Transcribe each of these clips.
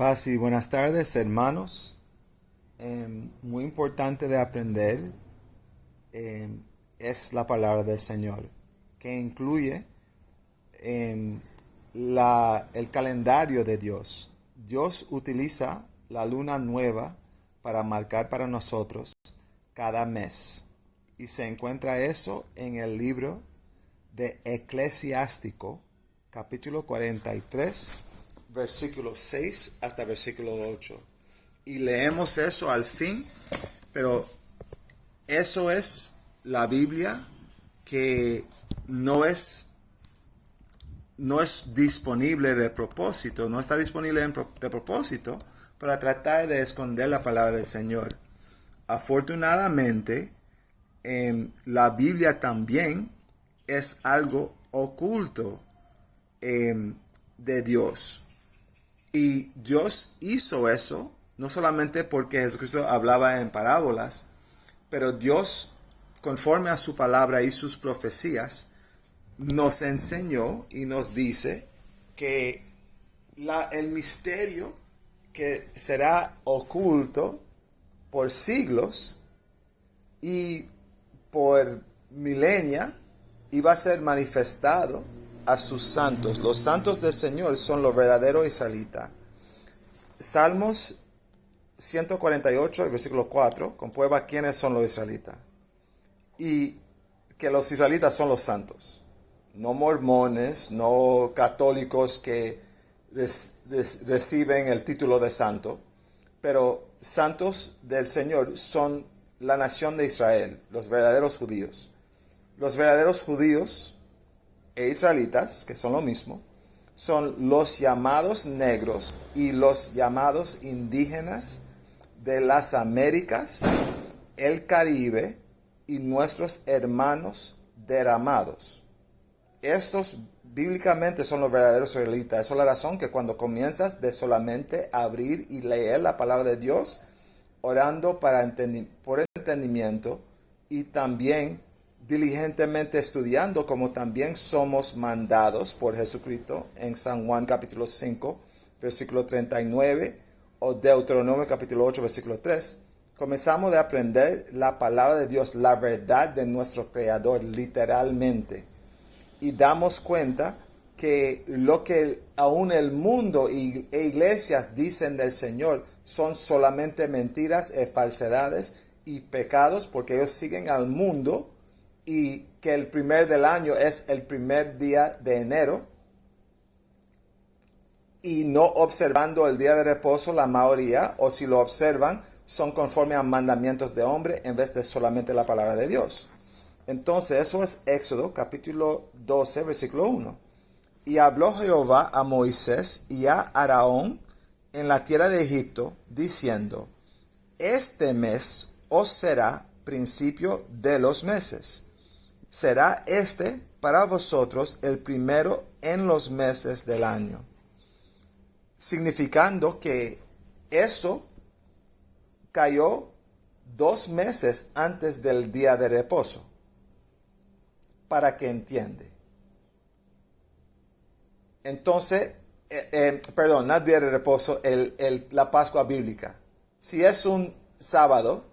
Paz y buenas tardes, hermanos. Muy importante de aprender es la palabra del Señor, que incluye el calendario de Dios. Dios utiliza la luna nueva para marcar para nosotros cada mes. Y se encuentra eso en el libro de Eclesiástico, capítulo 43, versículo 6 hasta versículo 8. Y leemos eso al fin, pero eso es la Biblia que no es disponible de propósito, no está disponible de propósito para tratar de esconder la palabra del Señor. Afortunadamente, la Biblia también es algo oculto de Dios. Y Dios hizo eso, no solamente porque Jesucristo hablaba en parábolas, pero Dios, conforme a su palabra y sus profecías, nos enseñó y nos dice que el misterio que será oculto por siglos y por milenia iba a ser manifestado a sus santos. Los santos del Señor son los verdaderos israelitas. Salmos 148, versículo 4, comprueba quiénes son los israelitas. Y que los israelitas son los santos. No mormones, no católicos que reciben el título de santo, pero santos del Señor son la nación de Israel, los verdaderos judíos. Los verdaderos judíos e israelitas, que son lo mismo, son los llamados negros y los llamados indígenas de las Américas, el Caribe y nuestros hermanos derramados. Estos bíblicamente son los verdaderos israelitas. Esa es la razón que cuando comienzas de solamente abrir y leer la palabra de Dios, orando por entendimiento y también diligentemente estudiando, como también somos mandados por Jesucristo en San Juan capítulo 5, versículo 39, o Deuteronomio capítulo 8, versículo 3, comenzamos a aprender la palabra de Dios, la verdad de nuestro Creador, literalmente. Y damos cuenta que lo que aún el mundo e iglesias dicen del Señor son solamente mentiras, falsedades y pecados, porque ellos siguen al mundo, y que el primer del año es el primer día de enero, y no observando el día de reposo la mayoría, o si lo observan, son conforme a mandamientos de hombre en vez de solamente la palabra de Dios. Entonces eso es Éxodo capítulo 12, versículo 1. Y habló Jehová a Moisés y a Aarón en la tierra de Egipto, diciendo: Este mes os será principio de los meses. Será este para vosotros el primero en los meses del año. Significando que eso cayó 2 meses antes del día de reposo. Para que entiende. Entonces, no el día de reposo, la Pascua bíblica. Si es un sábado,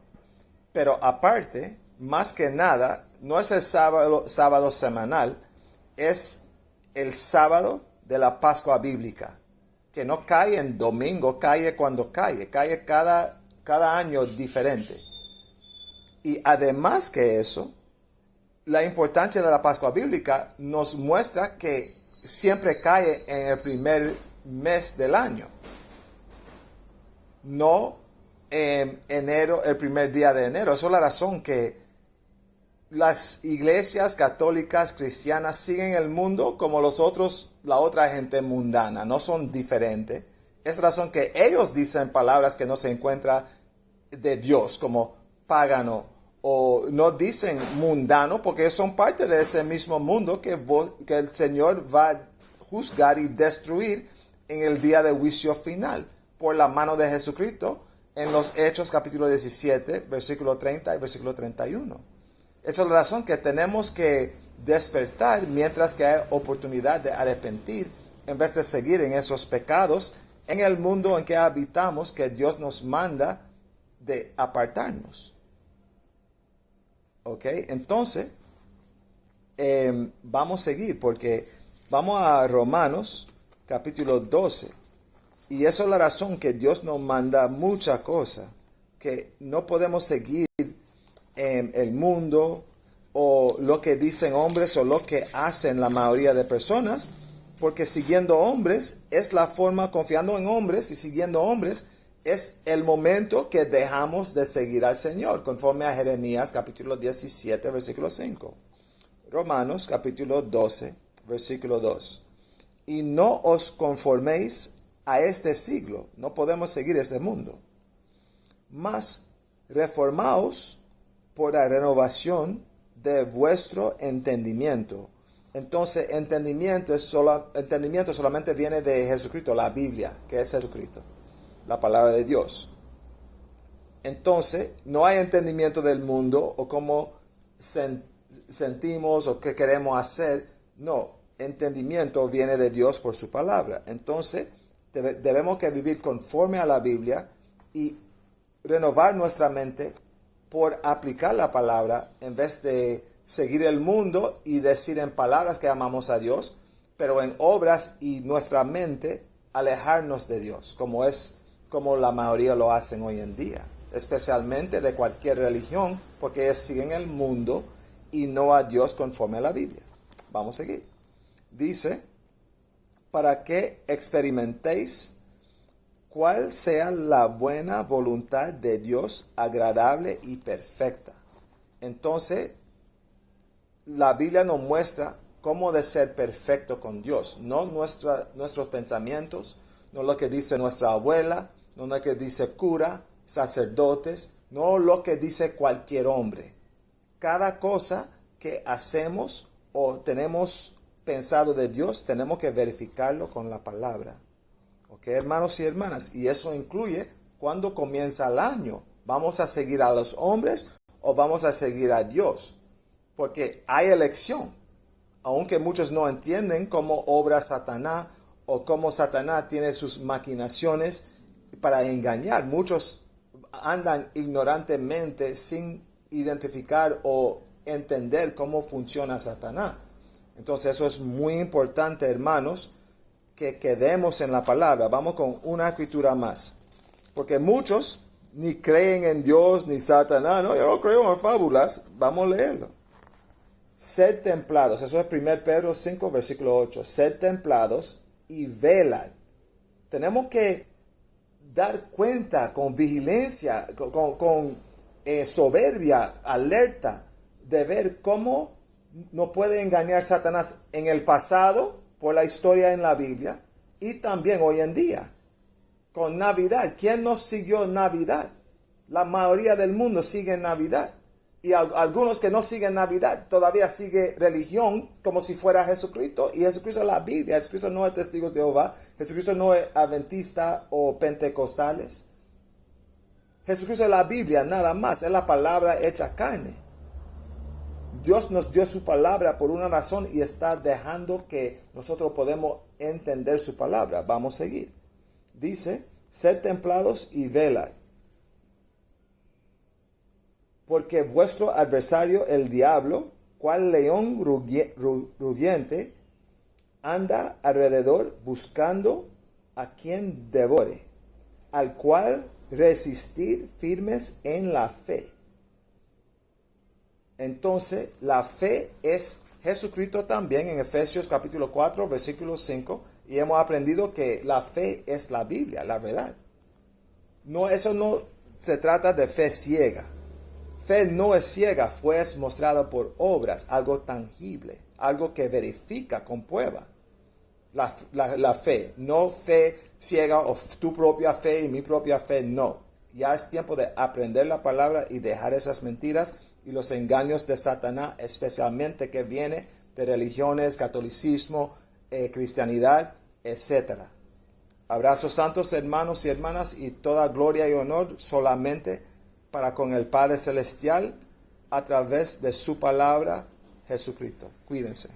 pero aparte, más que nada, no es el sábado semanal, es el sábado de la Pascua bíblica, que no cae en domingo, cae cuando cae cada año diferente. Y además que eso, la importancia de la Pascua bíblica nos muestra que siempre cae en el primer mes del año, no en enero, el primer día de enero. Esa es la razón que las iglesias católicas cristianas siguen el mundo como la otra gente mundana, no son diferentes. Es la razón que ellos dicen palabras que no se encuentran de Dios, como pagano, o no dicen mundano, porque ellos son parte de ese mismo mundo que el Señor va a juzgar y destruir en el día de juicio final por la mano de Jesucristo en los Hechos capítulo 17, versículo 30 y versículo 31. Esa es la razón que tenemos que despertar mientras que hay oportunidad de arrepentir, en vez de seguir en esos pecados en el mundo en que habitamos que Dios nos manda de apartarnos. ¿Ok? Entonces, vamos a seguir porque vamos a Romanos capítulo 12. Y esa es la razón que Dios nos manda muchas cosas, que no podemos seguir el mundo o lo que dicen hombres o lo que hacen la mayoría de personas, porque siguiendo hombres es la forma, confiando en hombres y siguiendo hombres es el momento que dejamos de seguir al Señor, conforme a Jeremías capítulo 17, versículo 5. Romanos capítulo 12, versículo 2. Y no os conforméis a este siglo, no podemos seguir ese mundo, mas reformaos por la renovación de vuestro entendimiento. Entonces, entendimiento solamente viene de Jesucristo, la Biblia, que es Jesucristo, la palabra de Dios. Entonces, no hay entendimiento del mundo o cómo sentimos o qué queremos hacer. No, entendimiento viene de Dios por su palabra. Entonces, debemos que vivir conforme a la Biblia y renovar nuestra mente por aplicar la palabra en vez de seguir el mundo y decir en palabras que amamos a Dios, pero en obras y nuestra mente alejarnos de Dios, como la mayoría lo hacen hoy en día, especialmente de cualquier religión, porque ellos siguen el mundo y no a Dios conforme a la Biblia. Vamos a seguir. Dice, para que experimentéis cuál sea la buena voluntad de Dios, agradable y perfecta. Entonces, la Biblia nos muestra cómo de ser perfecto con Dios, no nuestros pensamientos, no lo que dice nuestra abuela, no lo que dice cura, sacerdotes, no lo que dice cualquier hombre. Cada cosa que hacemos o tenemos pensado de Dios, tenemos que verificarlo con la palabra. ¿Ok, hermanos y hermanas? Y eso incluye cuando comienza el año. ¿Vamos a seguir a los hombres o vamos a seguir a Dios? Porque hay elección. Aunque muchos no entienden cómo obra Satanás o cómo Satanás tiene sus maquinaciones para engañar. Muchos andan ignorantemente sin identificar o entender cómo funciona Satanás. Entonces eso es muy importante, hermanos, que quedemos en la palabra. Vamos con una escritura más. Porque muchos ni creen en Dios ni Satanás. No, yo no creo en fábulas. Vamos a leerlo. Sed templados. Eso es 1 Pedro 5, versículo 8. Sed templados y velad. Tenemos que dar cuenta con vigilancia, con soberbia, alerta, de ver cómo nos puede engañar Satanás en el pasado, por la historia en la Biblia, y también hoy en día. Con Navidad. ¿Quién nos siguió en Navidad? La mayoría del mundo sigue en Navidad. Y algunos que no siguen Navidad todavía sigue religión como si fuera Jesucristo. Y Jesucristo es la Biblia. Jesucristo no es testigos de Jehová. Jesucristo no es adventista o pentecostales. Jesucristo es la Biblia, nada más. Es la palabra hecha carne. Dios nos dio su palabra por una razón y está dejando que nosotros podemos entender su palabra. Vamos a seguir. Dice, sed templados y velad. Porque vuestro adversario, el diablo, cual león rugiente, anda alrededor buscando a quien devore, al cual resistir firmes en la fe. Entonces, la fe es Jesucristo también en Efesios capítulo 4, versículo 5, y hemos aprendido que la fe es la Biblia, la verdad. No, eso no se trata de fe ciega. Fe no es ciega, fue mostrada por obras, algo tangible, algo que verifica, comprueba. La fe, no fe ciega o tu propia fe y mi propia fe, no. Ya es tiempo de aprender la palabra y dejar esas mentiras y los engaños de Satanás, especialmente que viene de religiones, catolicismo, cristianidad, etc. Abrazos santos, hermanos y hermanas, y toda gloria y honor solamente para con el Padre Celestial a través de su palabra, Jesucristo. Cuídense.